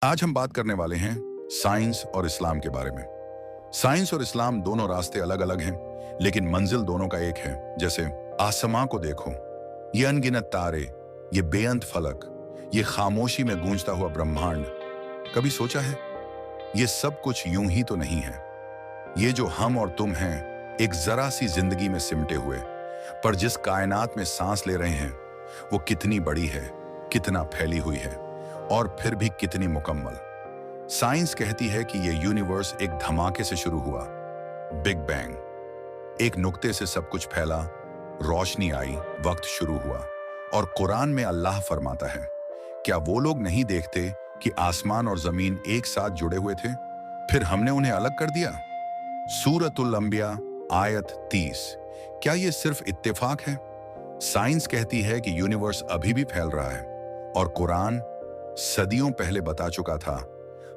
आज हम बात करने वाले हैं साइंस और इस्लाम के बारे में। साइंस और इस्लाम दोनों रास्ते अलग अलग हैं, लेकिन मंजिल दोनों का एक है। जैसे आसमां को देखो, ये अनगिनत तारे, ये बेअंत फलक, ये खामोशी में गूंजता हुआ ब्रह्मांड। कभी सोचा है ये सब कुछ यूं ही तो नहीं है। ये जो हम और तुम हैं, एक जरा सी जिंदगी में सिमटे हुए, पर जिस कायनात में सांस ले रहे हैं वो कितनी बड़ी है, कितना फैली हुई है और फिर भी कितनी मुकम्मल। साइंस कहती है कि ये यूनिवर्स एक धमाके से शुरू हुआ, बिग बैंग। एक नुक्ते से सब कुछ फैला, रोशनी आई, वक्त शुरू हुआ। और कुरान में अल्लाह फरमाता है, क्या वो लोग नहीं देखते कि आसमान और जमीन एक साथ जुड़े हुए थे, फिर हमने उन्हें अलग कर दिया। सूरतुल अंबिया आयत 30। क्या ये सिर्फ इत्तेफाक है? साइंस कहती है कि यूनिवर्स अभी भी फैल रहा है, और कुरान सदियों पहले बता चुका था,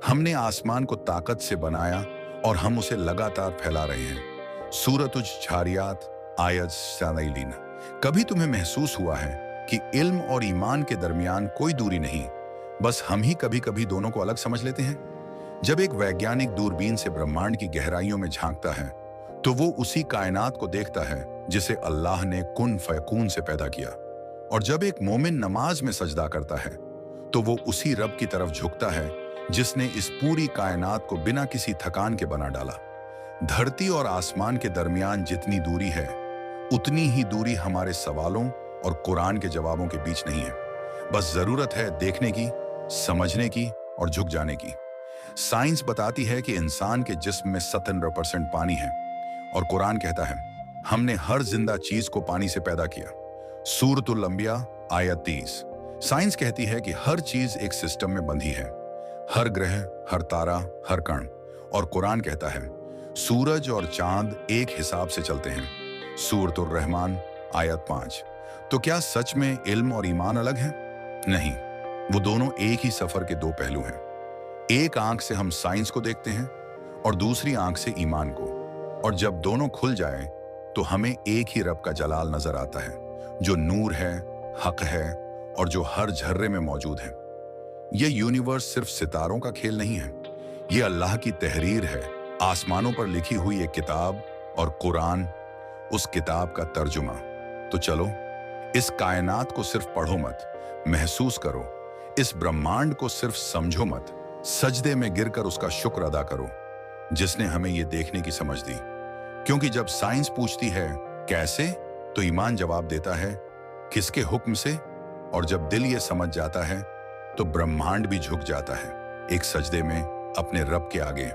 हमने आसमान को ताकत से बनाया और हम उसे लगातार फैला रहे हैं। सूरतुज झारियात आयत 47। कभी तुम्हें महसूस हुआ है कि इल्म और ईमान के दरमियान कोई दूरी नहीं, बस हम ही कभी कभी दोनों को अलग समझ लेते हैं। जब एक वैज्ञानिक दूरबीन से ब्रह्मांड की गहराइयों में झांकता है तो वो उसी कायनात को देखता है जिसे अल्लाह ने कुन फयकून से पैदा किया। और जब एक मोमिन नमाज में सजदा करता है तो वो उसी रब की तरफ झुकता है जिसने इस पूरी कायनात को बिना किसी थकान के बना डाला। धरती और आसमान के दरमियान जितनी दूरी है, उतनी ही दूरी हमारे सवालों और कुरान के जवाबों के बीच नहीं है। बस जरूरत है देखने की, समझने की और झुक जाने की। साइंस बताती है कि इंसान के जिस्म में 97% पानी है, और कुरान कहता है हमने हर जिंदा चीज को पानी से पैदा किया। सूरतुल अंबिया आयत 30। साइंस कहती है कि हर चीज एक सिस्टम में बंधी है, हर ग्रह, हर तारा, हर कण। और कुरान कहता है सूरज और चांद एक हिसाब से चलते हैं। सूरतुर रहमान आयत 5। तो क्या सच में इल्म और ईमान अलग हैं? नहीं, वो दोनों एक ही सफर के दो पहलू हैं। एक आंख से हम साइंस को देखते हैं और दूसरी आंख से ईमान को। और जब दोनों खुल जाएं तो हमें एक ही रब का जलाल नजर आता है, जो नूर है, हक है और जो हर झर्रे में मौजूद है। ये यूनिवर्स सिर्फ सितारों का खेल नहीं है, ये अल्लाह की तहरीर है, आसमानों पर लिखी हुई एक किताब, और कुरान उस किताब का तर्जुमा। तो चलो, इस कायनात को सिर्फ पढ़ो मत, महसूस करो। इस ब्रह्मांड को सिर्फ समझो मत, सजदे में गिरकर उसका शुक्र अदा करो जिसने हमें ये देखने की समझ दी। क्योंकि जब साइंस पूछती है कैसे, तो ईमान जवाब देता है किसके हुक्म से। और जब दिल ये समझ जाता है तो ब्रह्मांड भी झुक जाता है एक सजदे में अपने रब के आगे।